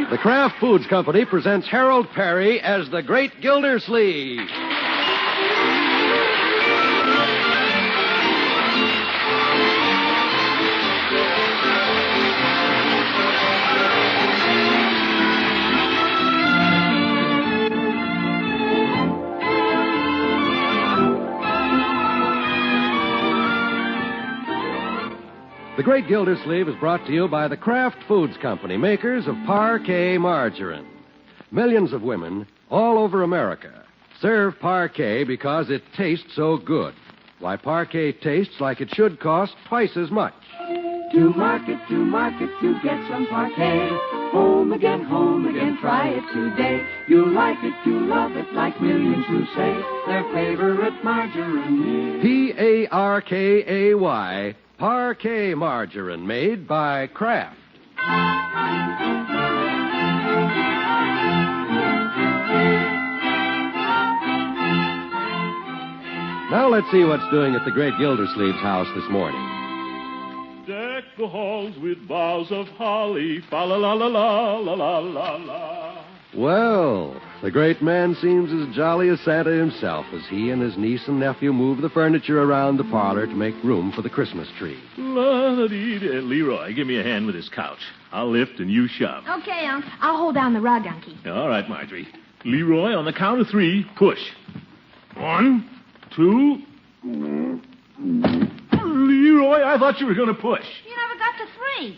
The Kraft Foods Company presents Harold Perry as the Great Gildersleeve. The Great Gildersleeve is brought to you by the Kraft Foods Company, makers of Parquet margarine. Millions of women all over America serve Parquet because it tastes so good. Why, Parquet tastes like it should cost twice as much. To market, to get some Parquet. Home again, try it today. You'll like it, you'll love it, like millions who say their favorite margarine is Parkay, Parquet margarine, made by Kraft. Now let's see what's doing at the Great Gildersleeve's house this morning. Deck the halls with boughs of holly, fa la la la la la la la la. Well, the great man seems as jolly as Santa himself as he and his niece and nephew move the furniture around the parlor to make room for the Christmas tree. Leroy, give me a hand with this couch. I'll lift and you shove. Okay, Unc. I'll hold down the rug, Unky. All right, Marjorie. Leroy, on the count of 3, push. 1, 2... Leroy, I thought you were going to push. You never got to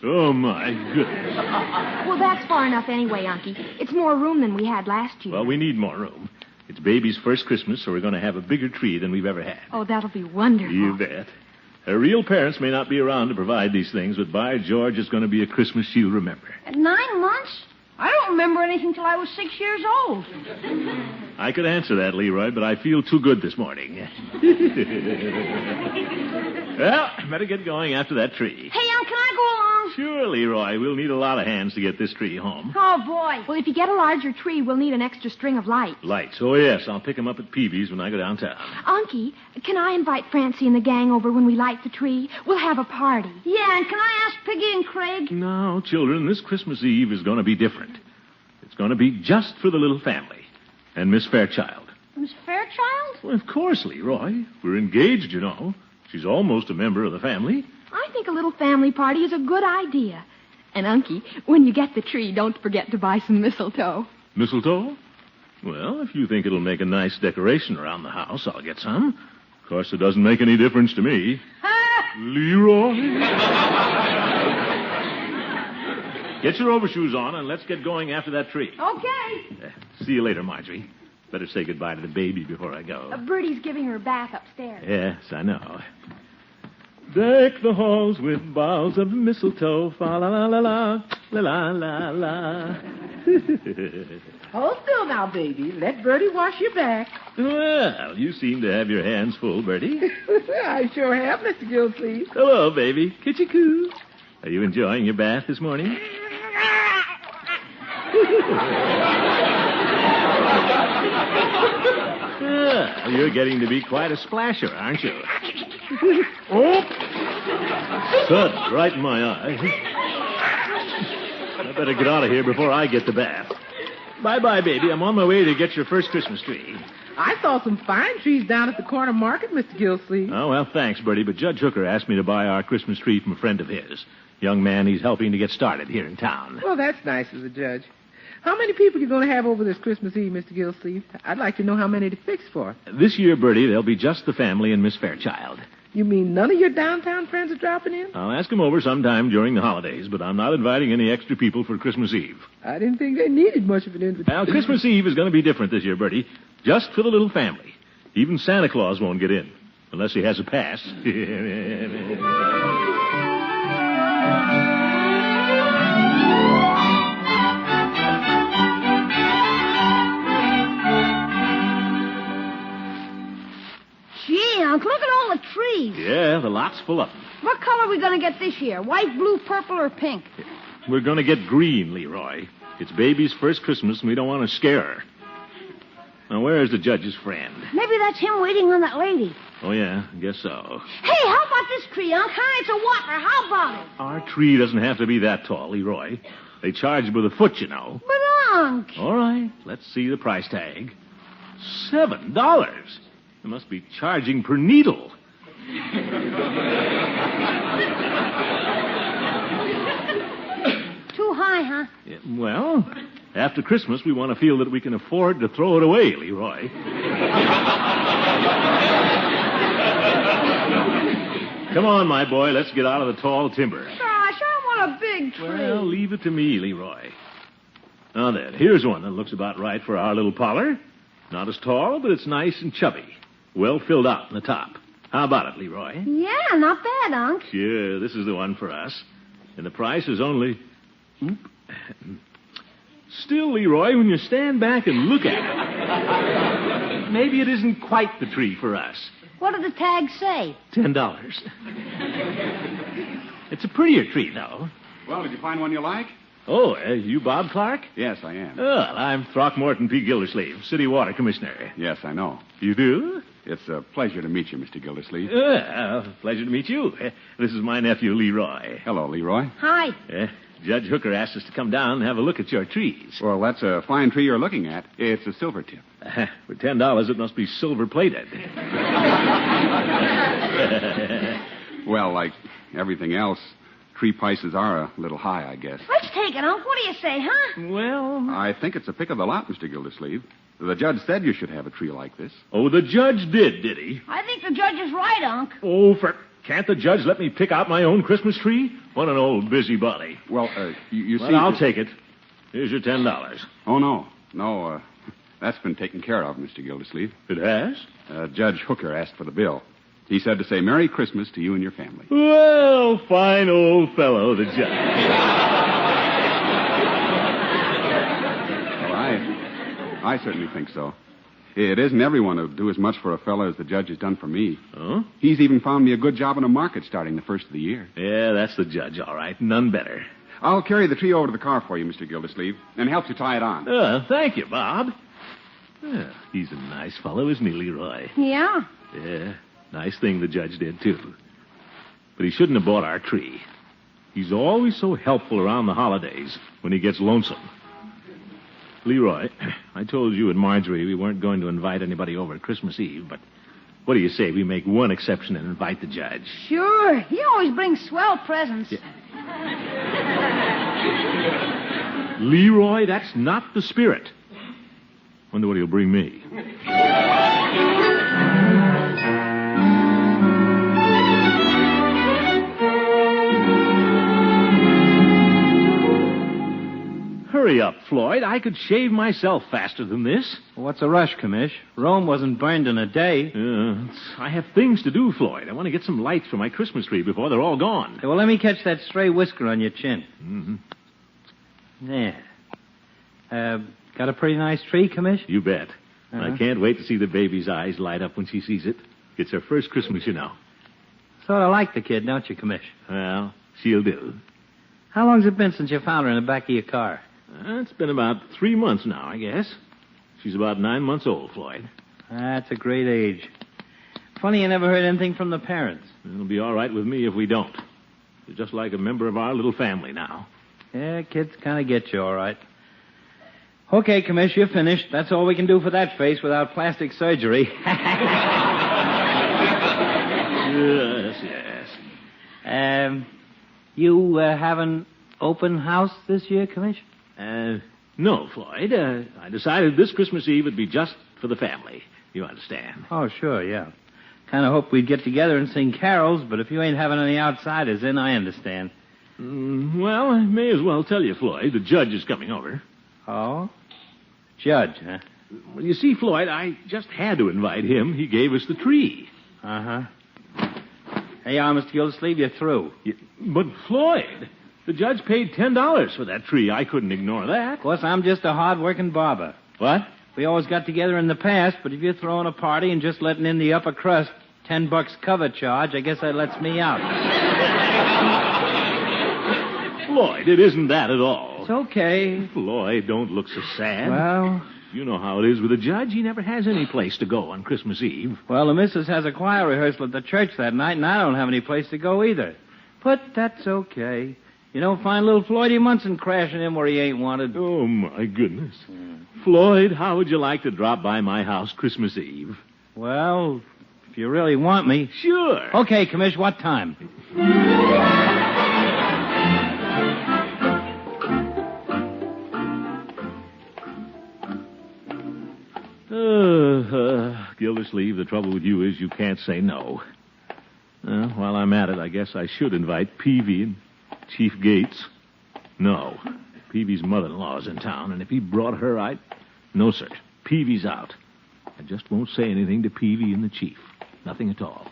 3. Oh, my goodness. Well, that's far enough anyway, Unky. It's more room than we had last year. Well, we need more room. It's Baby's first Christmas, so we're going to have a bigger tree than we've ever had. Oh, that'll be wonderful. You bet. Her real parents may not be around to provide these things, but by George, it's going to be a Christmas she'll remember. At 9 months? I don't remember anything till I was 6 years old. I could answer that, Leroy, but I feel too good this morning. Well, better get going after that tree. Hey, Unc, can I go along? Sure, Leroy. We'll need a lot of hands to get this tree home. Oh, boy. Well, if you get a larger tree, we'll need an extra string of lights. Lights. Oh, yes. I'll pick them up at Peavy's when I go downtown. Unky, can I invite Francie and the gang over when we light the tree? We'll have a party. Yeah, and can I ask Piggy and Craig? No, children, this Christmas Eve is going to be different. It's going to be just for the little family and Miss Fairchild. Miss Fairchild? Well, of course, Leroy. We're engaged, you know. She's almost a member of the family. I think a little family party is a good idea. And, Unky, when you get the tree, don't forget to buy some mistletoe. Mistletoe? Well, if you think it'll make a nice decoration around the house, I'll get some. Of course, it doesn't make any difference to me. Leroy? Get your overshoes on and let's get going after that tree. Okay. See you later, Marjorie. Better say goodbye to the baby before I go. Bertie's giving her a bath upstairs. Yes, I know. Deck the halls with boughs of mistletoe, fa la la la la, la la la la. Hold still now, baby. Let Bertie wash your back. Well, you seem to have your hands full, Bertie. I sure have, Mr. Gildersleeve. Hello, baby. Kitty-coo. Are you enjoying your bath this morning? You're getting to be quite a splasher, aren't you? Oh! Thud, right in my eye. I better get out of here before I get the bath. Bye-bye, baby. I'm on my way to get your first Christmas tree. I saw some fine trees down at the corner market, Mr. Gildersleeve. Oh, well, thanks, Bertie, but Judge Hooker asked me to buy our Christmas tree from a friend of his. Young man he's helping to get started here in town. Well, that's nice as a judge. How many people are you going to have over this Christmas Eve, Mr. Gildersleeve? I'd like to know how many to fix for. This year, Bertie, there'll be just the family and Miss Fairchild. You mean none of your downtown friends are dropping in? I'll ask them over sometime during the holidays, but I'm not inviting any extra people for Christmas Eve. I didn't think they needed much of an invitation. Well, Christmas Eve is going to be different this year, Bertie. Just for the little family. Even Santa Claus won't get in, unless he has a pass. Gee, Unc, look at all the trees. Yeah, the lot's full of them. What color are we going to get this year? White, blue, purple, or pink? We're going to get green, Leroy. It's Baby's first Christmas, and we don't want to scare her. Now, where's the judge's friend? Maybe that's him waiting on that lady. Oh, yeah, I guess so. Hey, how about this tree, Unc? Huh? It's a whopper. How about it? Our tree doesn't have to be that tall, Leroy. They charge by the foot, you know. But, Unc. All right, let's see the price tag. $7. They must be charging per needle. Too high, huh? Yeah, well, after Christmas, we want to feel that we can afford to throw it away, Leroy. Come on, my boy. Let's get out of the tall timber. Gosh, I want a big tree. Well, leave it to me, Leroy. Now then, here's one that looks about right for our little parlor. Not as tall, but it's nice and chubby. Well filled out in the top. How about it, Leroy? Yeah, not bad, Unc. Sure, this is the one for us. And the price is only... Still, Leroy, when you stand back and look at it, maybe it isn't quite the tree for us. What did the tag say? $10. It's a prettier tree, though. Well, did you find one you like? Oh, you Bob Clark? Yes, I am. Well, I'm Throckmorton P. Gildersleeve, City Water Commissioner. Yes, I know. You do? It's a pleasure to meet you, Mr. Gildersleeve. Pleasure to meet you. This is my nephew, Leroy. Hello, Leroy. Hi. Judge Hooker asked us to come down and have a look at your trees. Well, that's a fine tree you're looking at. It's a silver tip. For $10, it must be silver-plated. Well, like everything else, tree prices are a little high, I guess. Let's take it, Unc. What do you say, huh? Well... I think it's a pick of the lot, Mr. Gildersleeve. The judge said you should have a tree like this. Oh, the judge did he? I think the judge is right, Unc. Oh, can't the judge let me pick out my own Christmas tree? What an old busybody. Well, you see... Well, I'll take it. Here's your $10. Oh, no. No, that's been taken care of, Mr. Gildersleeve. It has? Judge Hooker asked for the bill. He said to say Merry Christmas to you and your family. Well, fine old fellow, the judge. Well, I certainly think so. It isn't everyone who'd do as much for a fellow as the judge has done for me. Oh? He's even found me a good job in the market starting the first of the year. Yeah, that's the judge, all right. None better. I'll carry the tree over to the car for you, Mr. Gildersleeve, and help you tie it on. Thank you, Bob. He's a nice fellow, isn't he, Leroy? Yeah. Yeah, nice thing the judge did, too. But he shouldn't have bought our tree. He's always so helpful around the holidays when he gets lonesome. Leroy, I told you and Marjorie we weren't going to invite anybody over at Christmas Eve, but what do you say we make one exception and invite the judge? Sure. He always brings swell presents. Yeah. Leroy, that's not the spirit. Wonder what he'll bring me. Hurry up, Floyd. I could shave myself faster than this. What's a rush, Commish? Rome wasn't burned in a day. I have things to do, Floyd. I want to get some lights for my Christmas tree before they're all gone. Hey, well, let me catch that stray whisker on your chin. Mm-hmm. Yeah. Got a pretty nice tree, Commish? You bet. I can't wait to see the baby's eyes light up when she sees it. It's her first Christmas, you know. Sort of like the kid, don't you, Commish? Well, she'll do. How long's it been since you found her in the back of your car? It's been about 3 months now, I guess. She's about 9 months old, Floyd. That's a great age. Funny you never heard anything from the parents. It'll be all right with me if we don't. You're just like a member of our little family now. Yeah, kids kind of get you all right. Okay, Commish, you're finished. That's all we can do for that face without plastic surgery. Yes. You have an open house this year, Commish? No, Floyd. I decided this Christmas Eve would be just for the family. You understand? Oh, sure, yeah. Kind of hoped we'd get together and sing carols, but if you ain't having any outsiders in, I understand. Well, I may as well tell you, Floyd. The judge is coming over. Oh? Judge, huh? Well, you see, Floyd, I just had to invite him. He gave us the tree. Uh-huh. Hey, Mr. Gildersleeve, you're through. But, Floyd, the judge paid $10 for that tree. I couldn't ignore that. Of course, I'm just a hard-working barber. What? We always got together in the past, but if you're throwing a party and just letting in the upper crust, $10 cover charge, I guess that lets me out. Floyd, it isn't that at all. It's okay. Floyd, don't look so sad. Well... You know how it is with a judge. He never has any place to go on Christmas Eve. Well, the missus has a choir rehearsal at the church that night, and I don't have any place to go either. But that's okay. You don't find little Floydie Munson crashing in where he ain't wanted. Oh, my goodness. Floyd, how would you like to drop by my house Christmas Eve? Well, if you really want me. Sure. Okay, Commish, what time? Gildersleeve, the trouble with you is you can't say no. While I'm at it, I guess I should invite Peavy and Chief Gates. No. Peavy's mother-in-law's in town, and if he brought her, I'd... No, sir. Peavy's out. I just won't say anything to Peavy and the Chief. Nothing at all.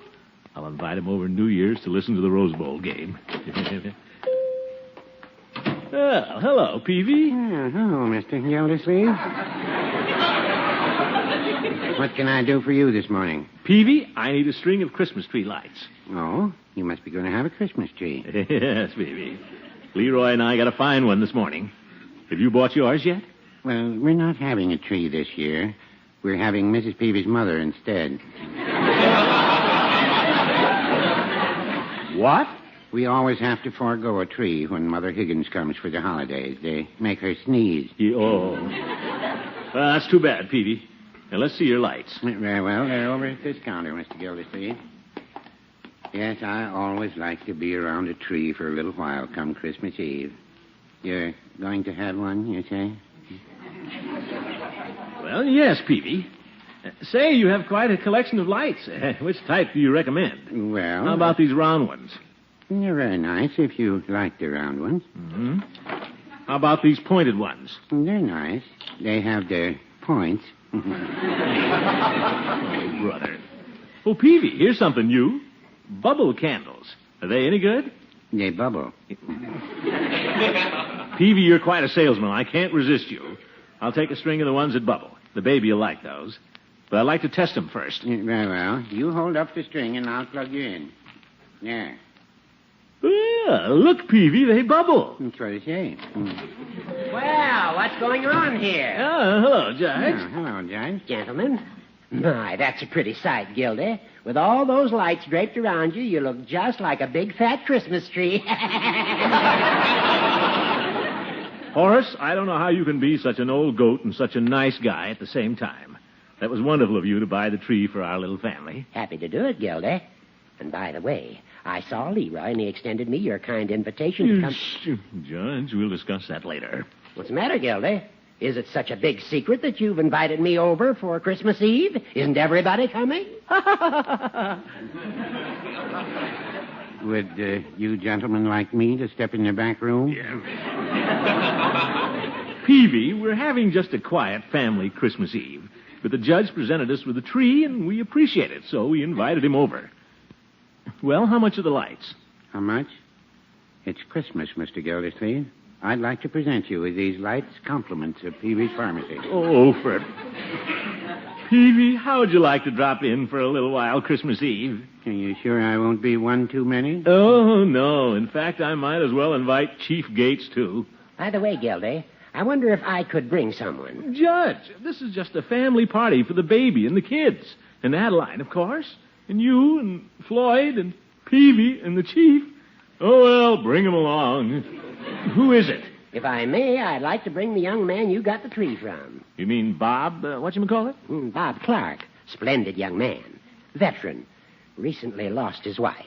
I'll invite him over New Year's to listen to the Rose Bowl game. Well, hello, Peavy. Hello, Mr. Gildersleeve. What can I do for you this morning? Peavy, I need a string of Christmas tree lights. Oh, you must be going to have a Christmas tree. Yes, Peavy. Leroy and I got to find one this morning. Have you bought yours yet? Well, we're not having a tree this year. We're having Mrs. Peavy's mother instead. What? We always have to forego a tree when Mother Higgins comes for the holidays. They make her sneeze. Well, that's too bad, Peavy. Now, let's see your lights. Very well. They're over at this counter, Mr. Gildersleeve. Yes, I always like to be around a tree for a little while come Christmas Eve. You're going to have one, you say? Well, yes, Peavy. Say, you have quite a collection of lights. Which type do you recommend? Well... How about these round ones? They're very nice if you like the round ones. Mm-hmm. How about these pointed ones? They're nice. They have their points. Oh, brother. Oh, Peavy, here's something new. Bubble candles. Are they any good? They bubble. Peavy, you're quite a salesman. I can't resist you. I'll take a string of the ones that bubble. The baby will like those. But I'd like to test them first. Very well. You hold up the string and I'll plug you in. There. Yeah, look, Peavy, they bubble. That's what I say. Well, what's going on here? Hello, Judge. Hello, Judge. Gentlemen. My, that's a pretty sight, Gildy. With all those lights draped around you, you look just like a big fat Christmas tree. Horace, I don't know how you can be such an old goat and such a nice guy at the same time. That was wonderful of you to buy the tree for our little family. Happy to do it, Gildy. And by the way, I saw Leroy, and he extended me your kind invitation to come... Judge, we'll discuss that later. What's the matter, Gildy? Is it such a big secret that you've invited me over for Christmas Eve? Isn't everybody coming? Would you gentlemen like me to step in the back room? Yeah. Peavy, we're having just a quiet family Christmas Eve. But the judge presented us with a tree, and we appreciate it, so we invited him over. Well, how much are the lights? How much? It's Christmas, Mr. Gildersleeve. I'd like to present you with these lights compliments of Peavy's Pharmacy. Oh, Fred. Peavy, how would you like to drop in for a little while Christmas Eve? Are you sure I won't be one too many? Oh, no. In fact, I might as well invite Chief Gates, too. By the way, Gildy, I wonder if I could bring someone. Judge, this is just a family party for the baby and the kids. And Adeline, of course. And you and Floyd and Peavy and the Chief. Oh, well, bring them along. Who is it? If I may, I'd like to bring the young man you got the tree from. You mean Bob, whatchamacallit? Bob Clark. Splendid young man. Veteran. Recently lost his wife.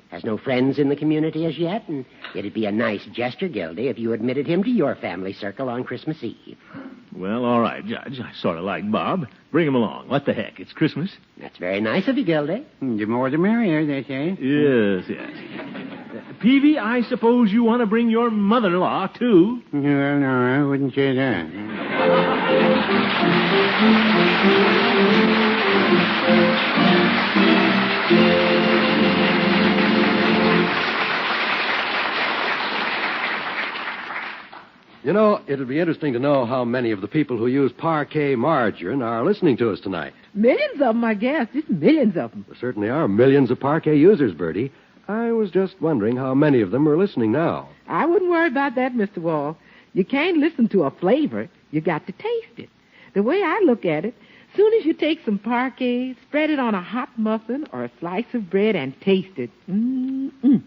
Has no friends in the community as yet, and it'd be a nice gesture, Gildy, if you admitted him to your family circle on Christmas Eve. Well, all right, Judge. I sort of like Bob. Bring him along. What the heck? It's Christmas. That's very nice of you, Gildy. The more the merrier, they say. Yes, yes. Peavy, I suppose you want to bring your mother-in-law, too. Well, no, I wouldn't say that. You know, it'll be interesting to know how many of the people who use parquet margarine are listening to us tonight. Millions of them, I guess. Just millions of them. There certainly are millions of parquet users, Bertie. I was just wondering how many of them are listening now. I wouldn't worry about that, Mr. Wall. You can't listen to a flavor. You got to taste it. The way I look at it, soon as you take some parquet, spread it on a hot muffin or a slice of bread and taste it. Mm-mm.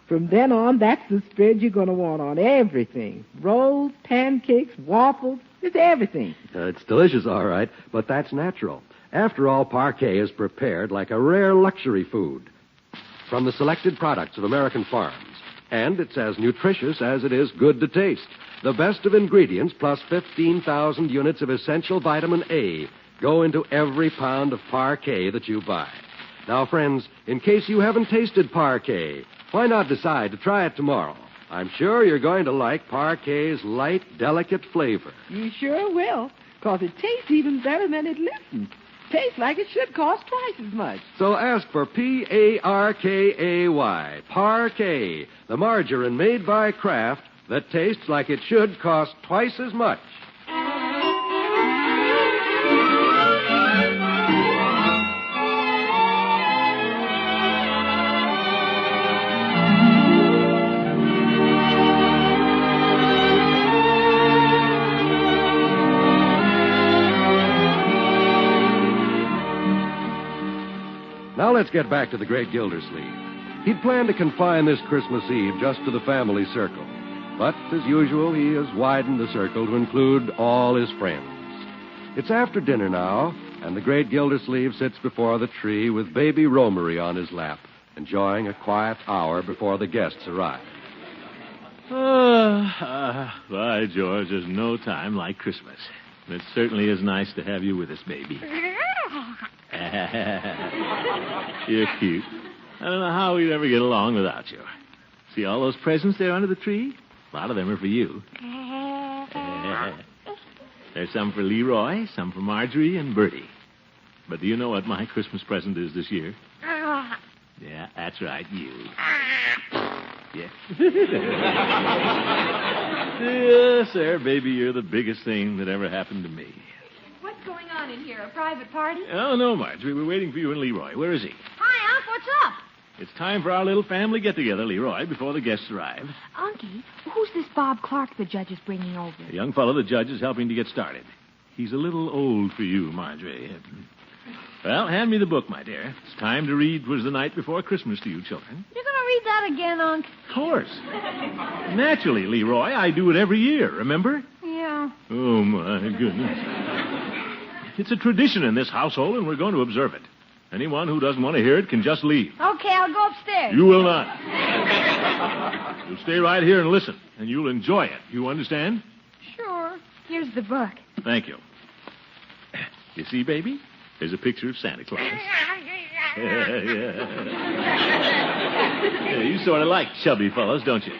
From then on, that's the spread you're going to want on everything. Rolls, pancakes, waffles, it's everything. It's delicious, all right, but that's natural. After all, parquet is prepared like a rare luxury food from the selected products of American farms. And it's as nutritious as it is good to taste. The best of ingredients plus 15,000 units of essential vitamin A go into every pound of parquet that you buy. Now, friends, in case you haven't tasted parquet, why not decide to try it tomorrow? I'm sure you're going to like parquet's light, delicate flavor. You sure will, because it tastes even better than it listens. Tastes like it should cost twice as much. So ask for Parkay, Parquet, the margarine made by Kraft that tastes like it should cost twice as much. Now let's get back to the great Gildersleeve. He'd planned to confine this Christmas Eve just to the family circle. But, as usual, he has widened the circle to include all his friends. It's after dinner now, and the great Gildersleeve sits before the tree with baby Romery on his lap, enjoying a quiet hour before the guests arrive. By George, there's no time like Christmas. It certainly is nice to have you with us, baby. You're cute. I don't know how we'd ever get along without you. See all those presents there under the tree? A lot of them are for you. There's some for Leroy, some for Marjorie and Bertie. But do you know what my Christmas present is this year? Yeah, that's right, you. Yeah. Yes, sir, baby, you're the biggest thing that ever happened to me. What's going on in here? A private party? Oh, no, Marjorie. We're waiting for you and Leroy. Where is he? Hi, Unc. What's up? It's time for our little family get-together, Leroy, before the guests arrive. Unky, who's this Bob Clark the judge is bringing over? A young fellow the judge is helping to get started. He's a little old for you, Marjorie. Well, hand me the book, my dear. It's time to read "'Twas the Night Before Christmas" to you children. You're going to read that again, Unc? Of course. Naturally, Leroy. I do it every year, remember? Yeah. Oh, my goodness. It's a tradition in this household, and we're going to observe it. Anyone who doesn't want to hear it can just leave. Okay, I'll go upstairs. You will not. You'll stay right here and listen, and you'll enjoy it. You understand? Sure. Here's the book. Thank you. You see, baby? There's a picture of Santa Claus. Yeah, you sort of like chubby fellows, don't you?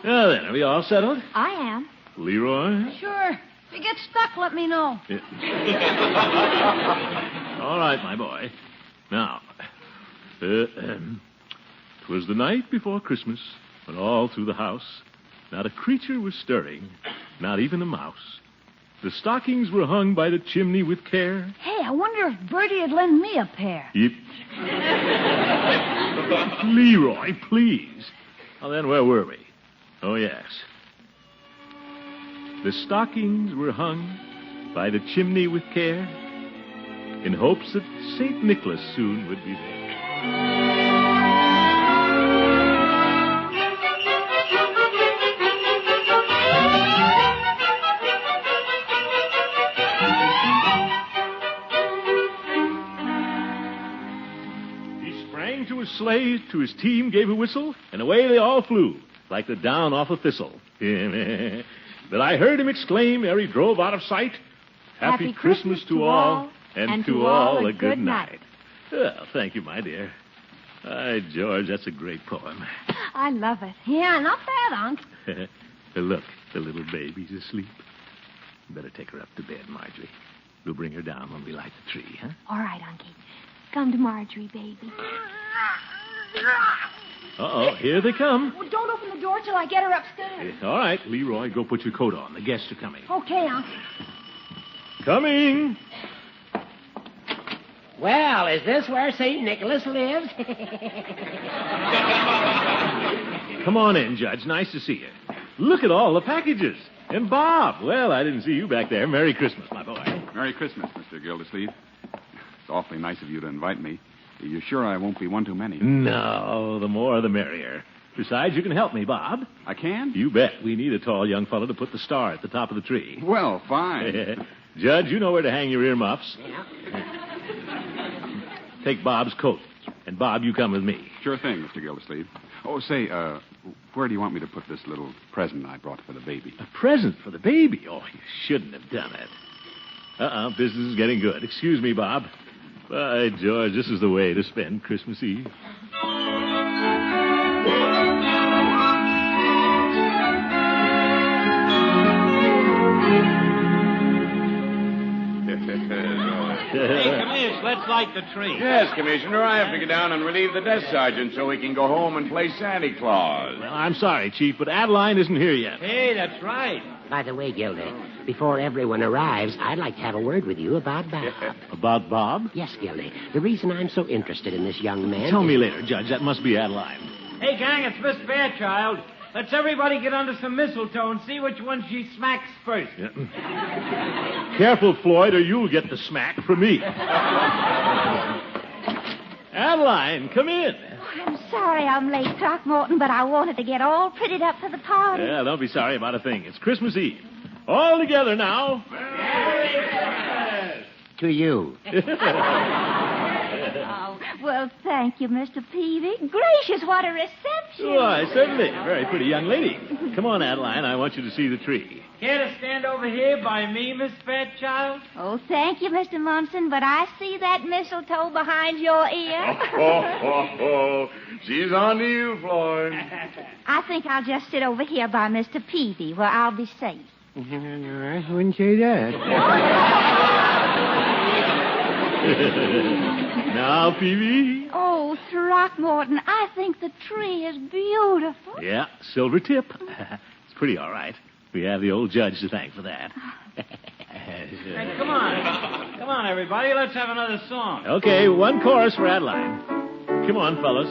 Now then, are we all settled? I am. Leroy? Sure. If you get stuck, let me know. Yeah. All right, my boy. Now, 'twas the night before Christmas, when all through the house not a creature was stirring, not even a mouse. The stockings were hung by the chimney with care. Hey, I wonder if Bertie would lend me a pair. Yep. Leroy, please. Well, then, where were we? Oh, yes. The stockings were hung by the chimney with care, in hopes that St. Nicholas soon would be there. He sprang to his sleigh, to his team gave a whistle, and away they all flew, like the down off a thistle. That I heard him exclaim ere he drove out of sight, Happy Christmas to all, and to all a good night. Well, thank you, my dear. By George, that's a great poem. I love it. Yeah, not bad, Unc. Look, the little baby's asleep. Better take her up to bed, Marjorie. We'll bring her down when we light the tree, huh? All right, Unky. Come to Marjorie, baby. Uh-oh, here they come. Well, don't open the door till I get her upstairs. All right, Leroy, go put your coat on. The guests are coming. Okay, Unc. Coming. Well, is this where St. Nicholas lives? Come on in, Judge. Nice to see you. Look at all the packages. And Bob. Well, I didn't see you back there. Merry Christmas, my boy. Merry Christmas, Mr. Gildersleeve. It's awfully nice of you to invite me. Are you sure I won't be one too many? No, the more the merrier. Besides, you can help me, Bob. I can? You bet. We need a tall young fellow to put the star at the top of the tree. Well, fine. Judge, you know where to hang your earmuffs. Yeah. Take Bob's coat. And, Bob, you come with me. Sure thing, Mr. Gildersleeve. Oh, say, where do you want me to put this little present I brought for the baby? A present for the baby? Oh, you shouldn't have done it. Business is getting good. Excuse me, Bob. By George, this is the way to spend Christmas Eve. Hey, Commish, let's light the tree. Yes, Commissioner, I have to get down and relieve the desk sergeant so he can go home and play Santa Claus. Well, I'm sorry, Chief, but Adeline isn't here yet. Hey, that's right. By the way, Gildy, before everyone arrives, I'd like to have a word with you about Bob. About Bob? Yes, Gildy. The reason I'm so interested in this young man... Tell me later, Judge. That must be Adeline. Hey, gang, it's Miss Fairchild. Let's everybody get under some mistletoe and see which one she smacks first. Yeah. Careful, Floyd, or you'll get the smack from me. Adeline, come in. I'm sorry I'm late, Throckmorton, but I wanted to get all prettied up for the party. Yeah, don't be sorry about a thing. It's Christmas Eve. All together now. To you. Oh, well, thank you, Mr. Peavy. Gracious, what a reception. Why, certainly. Very pretty young lady. Come on, Adeline. I want you to see the tree. Care to stand over here by me, Miss Fairchild? Oh, thank you, Mr. Munson, but I see that mistletoe behind your ear. She's on to you, Floyd. I think I'll just sit over here by Mr. Peavy, where I'll be safe. I wouldn't say that. Now, Peavy. Oh, Throckmorton, I think the tree is beautiful. Yeah, silver tip. It's pretty all right. We have the old judge to thank for that. Hey, come on. Come on, everybody. Let's have another song. Okay, one chorus for Adeline. Come on, fellas.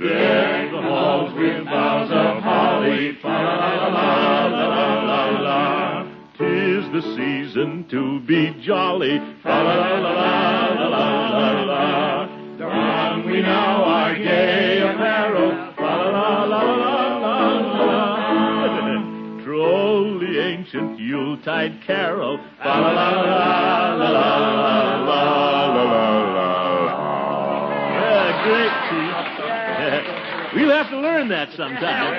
Deck the halls with boughs of holly, fa-la-la-la-la-la-la. 'Tis the season to be jolly. Fa-la-la-la-la-la-la. Don we now our gay apparel, fa-la-la-la-la-la-la. Troll the ancient Yuletide carol. Fa-la-la-la-la-la-la-la-la. Yeah, great, Chief. We'll have to learn that sometime.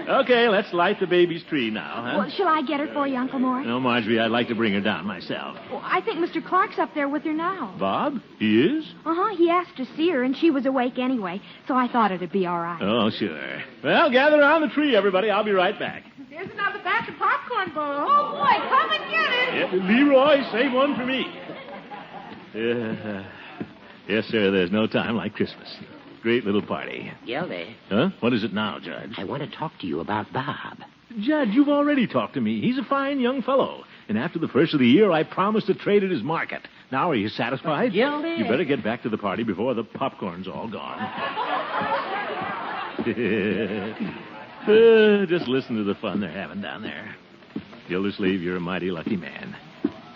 Okay, let's light the baby's tree now, huh? Well, shall I get her for you, Uncle Mort? No, Marjorie, I'd like to bring her down myself. Well, I think Mr. Clark's up there with her now. Bob? He is? Uh-huh. He asked to see her, and she was awake anyway, so I thought it'd be all right. Oh, sure. Well, gather around the tree, everybody. I'll be right back. Here's another batch of popcorn, Bo. Oh, boy, come and get it. Yeah, Leroy, save one for me. Yes, sir, there's no time like Christmas. Great little party. Gildy, Huh? What is it now, Judge? I want to talk to you about Bob. Judge, you've already talked to me. He's a fine young fellow. And after the first of the year, I promised to trade at his market. Now, are you satisfied? Gildy. You better get back to the party before the popcorn's all gone. Just listen to the fun they're having down there. Gildersleeve, you're a mighty lucky man.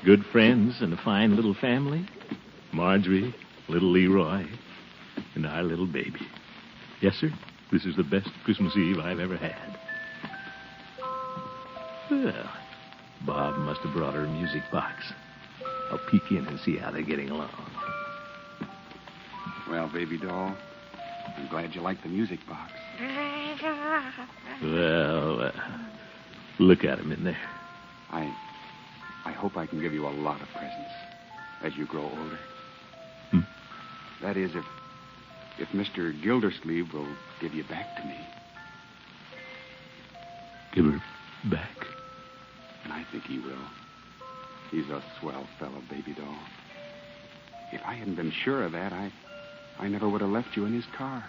Good friends and a fine little family. Marjorie, little Leroy, and our little baby. Yes, sir, this is the best Christmas Eve I've ever had. Well, Bob must have brought her a music box. I'll peek in and see how they're getting along. Well, baby doll, I'm glad you like the music box. Well, look at him in there. I hope I can give you a lot of presents as you grow older. That is, if Mr. Gildersleeve will give you back to me. Give her back. And I think he will. He's a swell fellow, baby doll. If I hadn't been sure of that, I never would have left you in his car.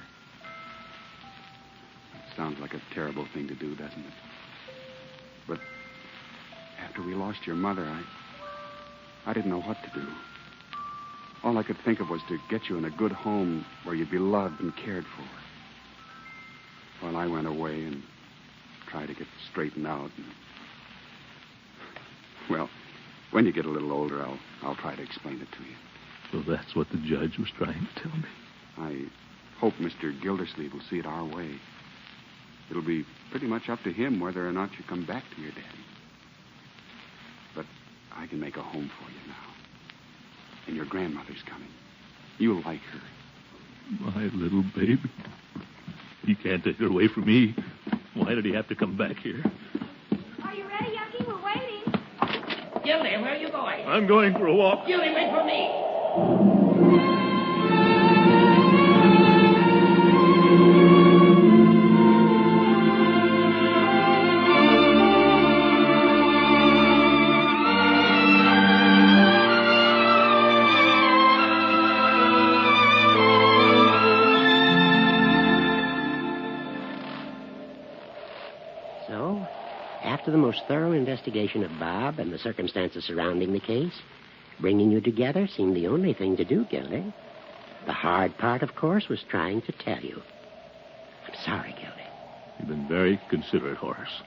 It sounds like a terrible thing to do, doesn't it? But after we lost your mother, I didn't know what to do. All I could think of was to get you in a good home where you'd be loved and cared for. While I went away and tried to get straightened out. Well, when you get a little older, I'll try to explain it to you. So that's what the judge was trying to tell me. hope Mr. Gildersleeve will see it our way. It'll be pretty much up to him whether or not you come back to your daddy. But I can make a home for you now. And your grandmother's coming. You'll like her. My little baby. He can't take her away from me. Why did he have to come back here? Are you ready, Unky? We're waiting. Gildy, where are you going? I'm going for a walk. Gildy, wait for me. So, after the most thorough investigation of Bob and the circumstances surrounding the case, bringing you together seemed the only thing to do, Gildy. The hard part, of course, was trying to tell you. I'm sorry, Gildy. You've been very considerate, Horace.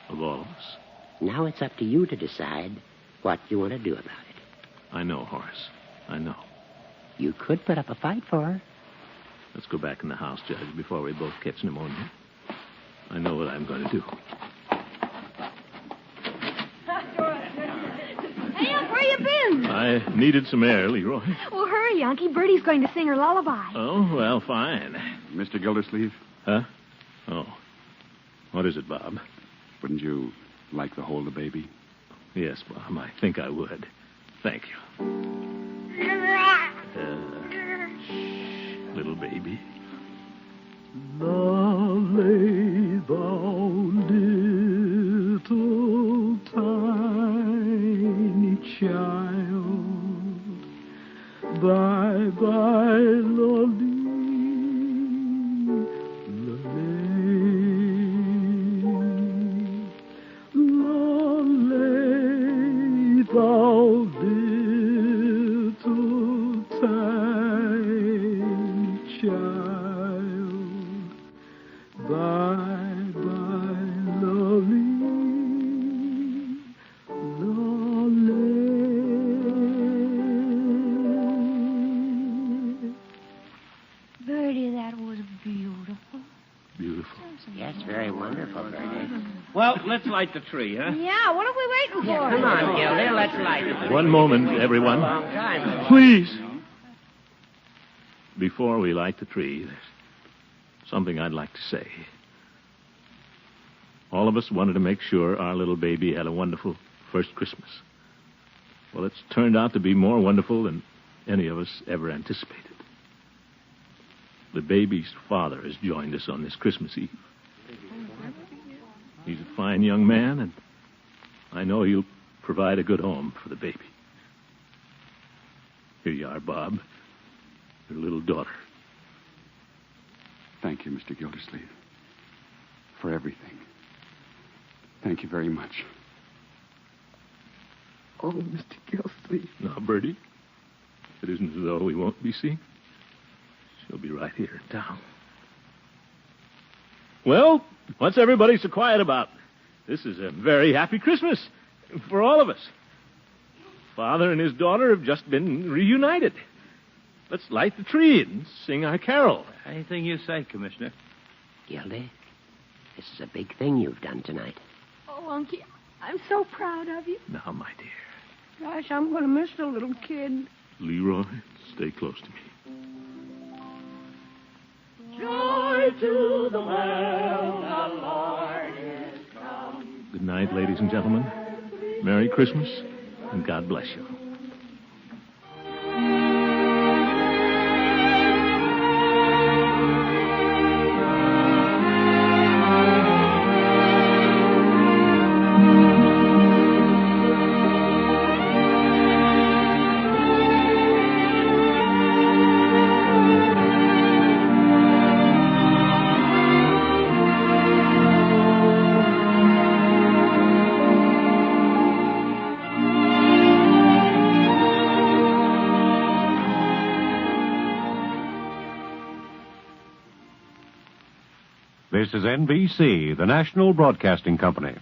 Of all of us. Now it's up to you to decide what you want to do about it. I know, Horace. I know. You could put up a fight for her. Let's go back in the house, Judge, before we both catch pneumonia. I know what I'm going to do. Hey, Unc, where you been? I needed some air, Leroy. Well, hurry, Unky. Bertie's going to sing her lullaby. Oh, well, fine. Mr. Gildersleeve? Huh? Oh. What is it, Bob? Wouldn't you like to hold the baby? Yes, Bob, I think I would. Thank you. Little baby. Lay thou little tiny child, bye bye, lolly, lolly, thou little tiny child. Bye, bye, lolly, lolly. Bertie, that was beautiful. Beautiful. Yes, very wonderful, Bertie. Well, let's light the tree, huh? Yeah, what are we waiting for? Come on, Gildy, let's light it. One moment, everyone. Long time. Please. Before we light the tree, there's something I'd like to say. All of us wanted to make sure our little baby had a wonderful first Christmas. Well, it's turned out to be more wonderful than any of us ever anticipated. The baby's father has joined us on this Christmas Eve. He's a fine young man, and I know he'll provide a good home for the baby. Here you are, Bob. Your little daughter. Thank you, Mr. Gildersleeve, for everything. Thank you very much. Oh, Mr. Gildersleeve. Now, Bertie, it isn't as though we won't be seen. She'll be right here in town. Well, what's everybody so quiet about? This is a very happy Christmas for all of us. Father and his daughter have just been reunited. Let's light the tree and sing our carol. Anything you say, Commissioner. Gildy, this is a big thing you've done tonight. Oh, Unky, I'm so proud of you. Now, my dear. Gosh, I'm going to miss the little kid. Leroy, stay close to me. Joy to the world, the Lord is come. Good night, ladies and gentlemen. Merry Christmas, and God bless you. This is NBC, the national broadcasting company.